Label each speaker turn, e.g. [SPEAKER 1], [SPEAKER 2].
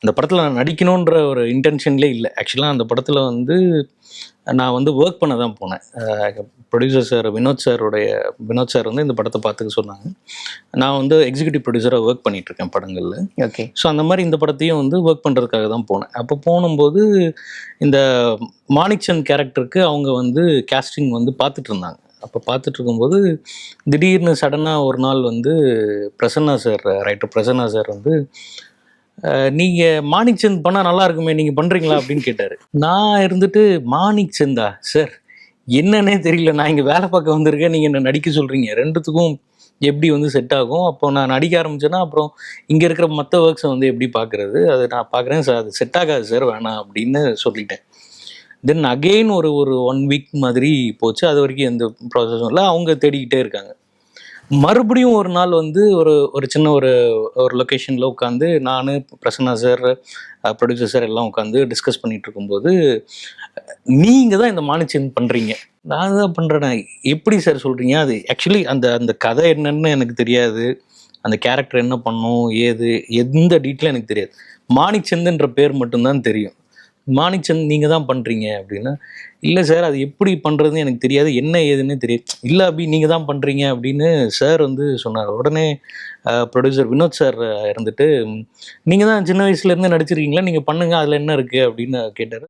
[SPEAKER 1] அந்த படத்தில் நான் நடிக்கணுன்ற ஒரு இன்டென்ஷன்லேயே இல்லை. ஆக்சுவலாக அந்த படத்தில் வந்து நான் வந்து ஒர்க் பண்ண தான் போனேன். ப்ரொடியூசர் சார் வினோத் சார் வந்து இந்த படத்தை பார்த்துக்க சொன்னாங்க. நான் வந்து எக்ஸிக்யூட்டிவ் ப்ரொடியூசராக ஒர்க் பண்ணிகிட்ருக்கேன் படங்களில்.
[SPEAKER 2] ஓகே.
[SPEAKER 1] ஸோ அந்த மாதிரி இந்த படத்தையும் வந்து ஒர்க் பண்ணுறதுக்காக தான் போனேன். அப்போ போகும்போது இந்த மாணிக்சந்த் கேரக்டருக்கு அவங்க வந்து கேஸ்டிங் வந்து பார்த்துட்டு இருந்தாங்க. அப்போ பார்த்துட்டு இருக்கும்போது திடீர்னு சடனாக ஒரு நாள் வந்து ரைட்டர் பிரசன்னா சார் வந்து நீங்கள் மாணிக்சந்த் பண்ணால் நல்லா இருக்குமே, நீங்கள் பண்ணுறீங்களா அப்படின்னு கேட்டார். நான் இருந்துட்டு மாணிக்சந்தா சார் என்னன்னே தெரியல, நான் இங்கே வேலை பார்க்க வந்திருக்கேன், நீங்கள் என்ன நடிக்க சொல்கிறீங்க, ரெண்டுத்துக்கும் எப்படி வந்து செட் ஆகும்? அப்போ நான் நடிக்க ஆரம்பிச்சேன்னா அப்புறம் இங்கே இருக்கிற மற்ற ஒர்க்ஸை வந்து எப்படி பார்க்குறது? அது நான் பார்க்குறேன் சார், அது செட் ஆகாது சார், வேணாம் அப்படின்னு சொல்லிட்டேன். தென் அகெயின் ஒரு 1 வீக் மாதிரி போச்சு. அது வரைக்கும் எந்த ப்ராசஸும் இல்லை. அவங்க தேடிக்கிட்டே இருக்காங்க. மறுபடியும் ஒரு நாள் வந்து ஒரு சின்ன ஒரு லொக்கேஷனில் உட்காந்து நான், பிரசன்னா சார், ப்ரொடியூசர் சார் எல்லாம் உட்காந்து டிஸ்கஸ் பண்ணிகிட்டு இருக்கும்போது, நீங்கள் தான் இந்த மாணிக்சந்த் பண்ணுறீங்க. நான் தான் பண்ணுறேன். எப்படி சார் சொல்கிறீங்க? அது ஆக்சுவலி அந்த கதை என்னன்னு எனக்கு தெரியாது. அந்த கேரக்டர் என்ன பண்ணும், எந்த டீட்டெயிலும் எனக்கு தெரியாது. மாணிக்சந்த்ன்ற பேர் மட்டும்தான் தெரியும். மாணிக்சந்த் நீங்கள் தான் பண்ணுறீங்க அப்படின்னா, இல்லை சார் அது எப்படி பண்ணுறதுன்னு எனக்கு தெரியாது, என்ன ஏதுன்னு தெரியாது. இல்லை அபி நீங்கள் தான் பண்ணுறீங்க அப்படின்னு சார் வந்து சொன்னார். உடனே ப்ரொடியூசர் வினோத் சார் இருந்துட்டு, நீங்கள் தான் சின்ன வயசுலேருந்து நடிச்சிருக்கீங்களா, நீங்கள் பண்ணுங்கள் அதில் என்ன இருக்குது அப்படின்னு கேட்டார்.